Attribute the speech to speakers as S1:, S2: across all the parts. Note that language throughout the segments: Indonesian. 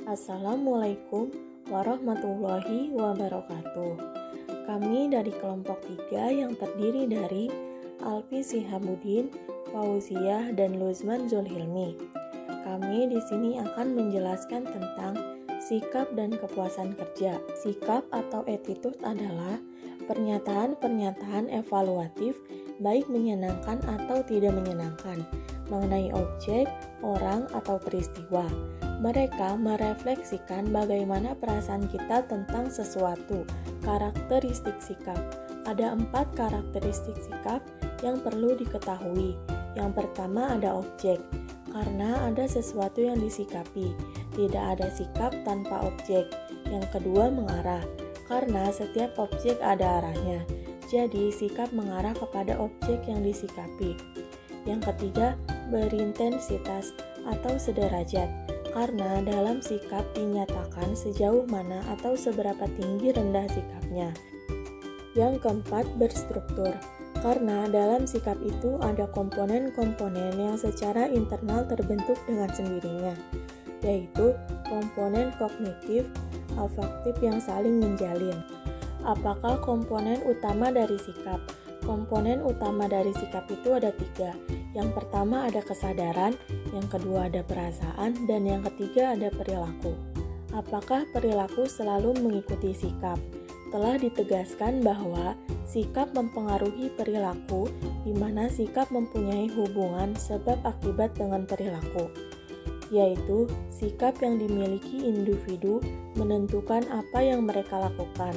S1: Assalamualaikum warahmatullahi wabarakatuh. Kami dari kelompok 3 yang terdiri dari Alfi Sihabuddin, Fauziah, dan Luzman Zulhilmi. Kami di sini akan menjelaskan tentang sikap dan kepuasan kerja. Sikap atau attitude adalah pernyataan-pernyataan evaluatif baik menyenangkan atau tidak menyenangkan mengenai objek, orang, atau peristiwa. Mereka merefleksikan bagaimana perasaan kita tentang sesuatu. Karakteristik sikap. Ada 4 karakteristik sikap yang perlu diketahui. Yang pertama ada objek, karena ada sesuatu yang disikapi. Tidak ada sikap tanpa objek. Yang kedua mengarah, karena setiap objek ada arahnya. Jadi sikap mengarah kepada objek yang disikapi. Yang ketiga berintensitas atau sederajat, karena dalam sikap dinyatakan sejauh mana atau seberapa tinggi rendah sikapnya. Yang keempat berstruktur, karena dalam sikap itu ada komponen-komponen yang secara internal terbentuk dengan sendirinya, yaitu komponen kognitif, afektif yang saling menjalin. Apakah komponen utama dari sikap? Komponen utama dari sikap itu ada 3. Yang pertama ada kesadaran, yang kedua ada perasaan, dan yang ketiga ada perilaku. Apakah perilaku selalu mengikuti sikap? Telah ditegaskan bahwa sikap mempengaruhi perilaku, di mana sikap mempunyai hubungan sebab akibat dengan perilaku, yaitu sikap yang dimiliki individu menentukan apa yang mereka lakukan.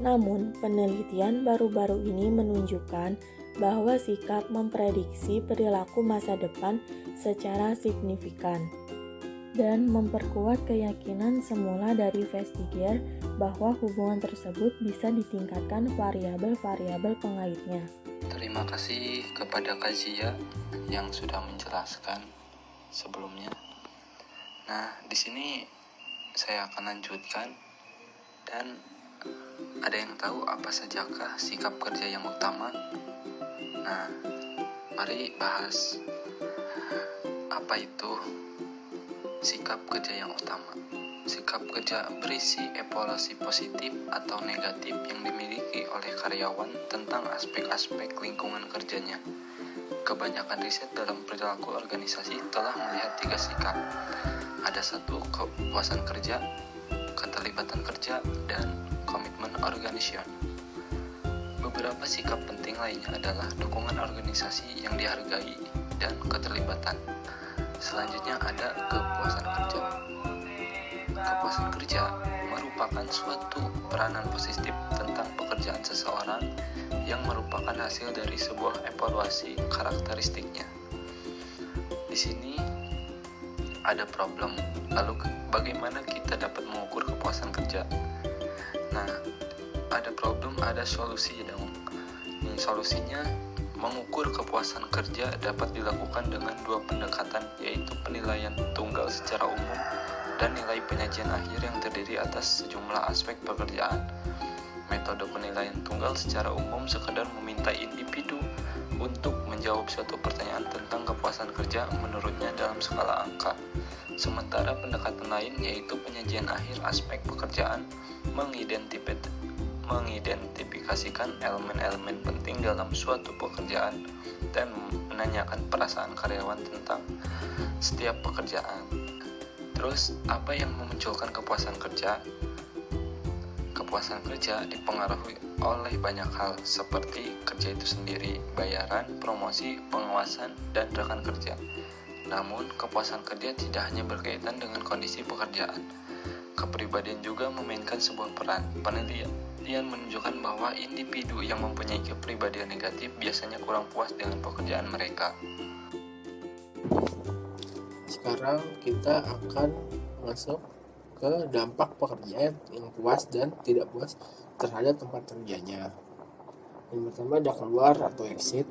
S1: Namun, penelitian baru-baru ini menunjukkan bahwa sikap memprediksi perilaku masa depan secara signifikan dan memperkuat keyakinan semula dari Vestiger bahwa hubungan tersebut bisa ditingkatkan variabel-variabel pengaitnya.
S2: Terima kasih kepada Kak Zia yang sudah menjelaskan sebelumnya. Nah, di sini saya akan lanjutkan, dan ada yang tahu apa sajakah sikap kerja yang utama? Nah, mari bahas apa itu sikap kerja yang utama. Sikap kerja berisi evaluasi positif atau negatif yang dimiliki oleh karyawan tentang aspek-aspek lingkungan kerjanya. Kebanyakan riset dalam perilaku organisasi telah melihat 3 sikap. Ada 1, kepuasan kerja, keterlibatan kerja, dan komitmen organisasi. Beberapa sikap penting lainnya adalah dukungan organisasi yang dihargai dan keterlibatan. Selanjutnya ada kepuasan kerja. Kepuasan kerja merupakan suatu peranan positif tentang pekerjaan seseorang yang merupakan hasil dari sebuah evaluasi karakteristiknya. Di sini ada problem. Lalu bagaimana kita dapat mengukur kepuasan kerja? Nah, ada problem, ada solusi dong. Ini solusinya, mengukur kepuasan kerja dapat dilakukan dengan 2 pendekatan, yaitu penilaian tunggal secara umum dan nilai penyajian akhir yang terdiri atas sejumlah aspek pekerjaan. Metode penilaian tunggal secara umum sekedar meminta individu untuk menjawab suatu pertanyaan tentang kepuasan kerja menurutnya dalam skala angka. Sementara pendekatan lain yaitu penyajian akhir aspek pekerjaan mengidentifikasikan elemen-elemen penting dalam suatu pekerjaan dan menanyakan perasaan karyawan tentang setiap pekerjaan. Terus, apa yang memunculkan kepuasan kerja? Kepuasan kerja dipengaruhi oleh banyak hal seperti kerja itu sendiri, bayaran, promosi, pengawasan, dan rekan kerja. Namun, kepuasan kerja tidak hanya berkaitan dengan kondisi pekerjaan. Kepribadian juga memainkan sebuah peran. Penelitian menunjukkan bahwa individu yang mempunyai kepribadian negatif biasanya kurang puas dengan pekerjaan mereka.
S3: Sekarang kita akan masuk ke dampak pekerjaan yang puas dan tidak puas terhadap tempat kerjanya. Yang pertama ada keluar atau exit.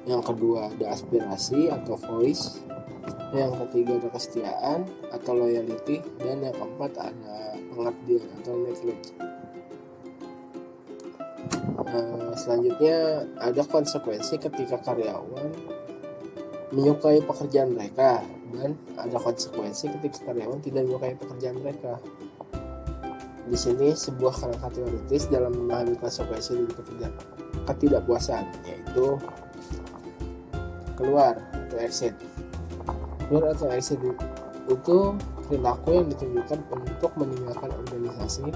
S3: Yang kedua ada aspirasi atau voice. Yang ketiga ada kesetiaan atau loyalty, dan yang keempat ada pengabdian atau neglect. Selanjutnya ada konsekuensi ketika karyawan menyukai pekerjaan mereka dan ada konsekuensi ketika karyawan tidak menyukai pekerjaan mereka. Di sini sebuah kerangka teoritis dalam memahami konsekuensi dari ketidakpuasan, yaitu keluar atau exit. Keluar atau exit itu perilaku yang ditunjukkan untuk meninggalkan organisasi,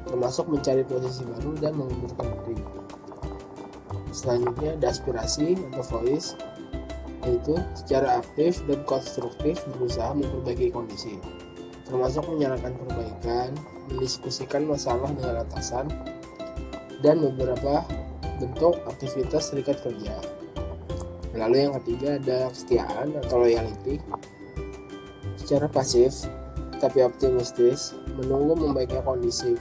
S3: termasuk mencari posisi baru dan mengundurkan diri. Selanjutnya ada aspirasi atau voice, yaitu secara aktif dan konstruktif berusaha memperbaiki kondisi, termasuk menyarankan perbaikan, mendiskusikan masalah dengan atasan, dan beberapa bentuk aktivitas serikat kerja. Lalu yang ketiga ada kesetiaan atau loyalty. Secara pasif tapi optimistis menunggu membaiknya kondisi,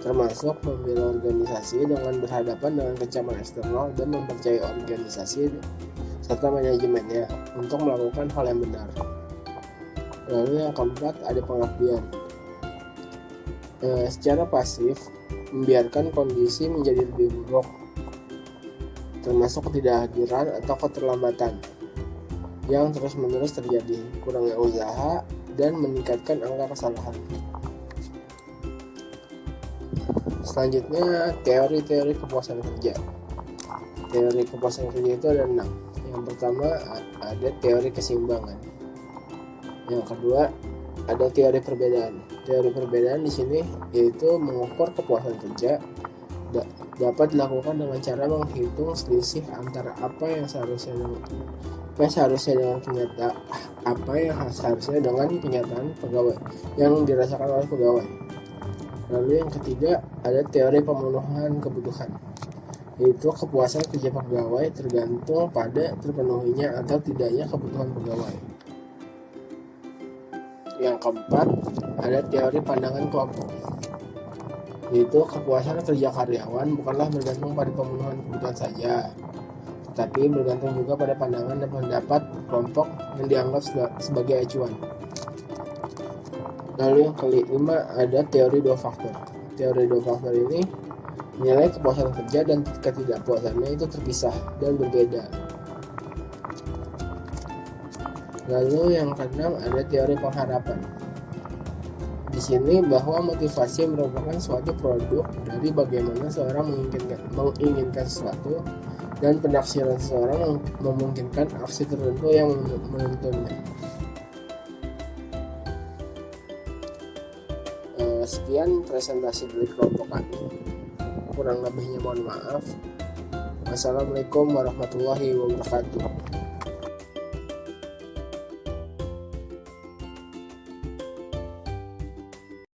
S3: termasuk membela organisasi dengan berhadapan dengan kecaman eksternal dan mempercayai organisasi serta manajemennya untuk melakukan hal yang benar. Lalu yang keempat ada pengabdian. Secara pasif membiarkan kondisi menjadi lebih buruk, termasuk ketidakhadiran atau keterlambatan yang terus-menerus terjadi, kurangnya usaha, dan meningkatkan angka kesalahan. Selanjutnya teori-teori kepuasan kerja. Teori kepuasan kerja itu ada 6. Yang pertama ada teori keseimbangan. Yang kedua ada teori perbedaan. Teori perbedaan di sini yaitu mengukur kepuasan kerja dapat dilakukan dengan cara menghitung selisih antara apa yang seharusnya dengan kenyataan pegawai yang dirasakan oleh pegawai. Lalu yang ketiga ada teori pemenuhan kebutuhan, yaitu kepuasan kerja pegawai tergantung pada terpenuhinya atau tidaknya kebutuhan pegawai. Yang keempat ada teori pandangan kelompok, yaitu kepuasan kerja karyawan bukanlah bergantung pada pemenuhan kebutuhan saja, tetapi bergantung juga pada pandangan dan pendapat kelompok yang dianggap sebagai acuan. Lalu yang kelima ada teori 2 faktor. Teori 2 faktor ini menilai kepuasan kerja dan ketidakpuasannya itu terpisah dan berbeda. Lalu yang keenam ada teori pengharapan. Di sini bahwa motivasi merupakan suatu produk dari bagaimana seorang menginginkan sesuatu dan penaksiran seseorang memungkinkan aksi tertentu yang menuntunnya. Sekian presentasi dari kelompok kami. Kurang lebihnya mohon maaf. Wassalamualaikum warahmatullahi wabarakatuh.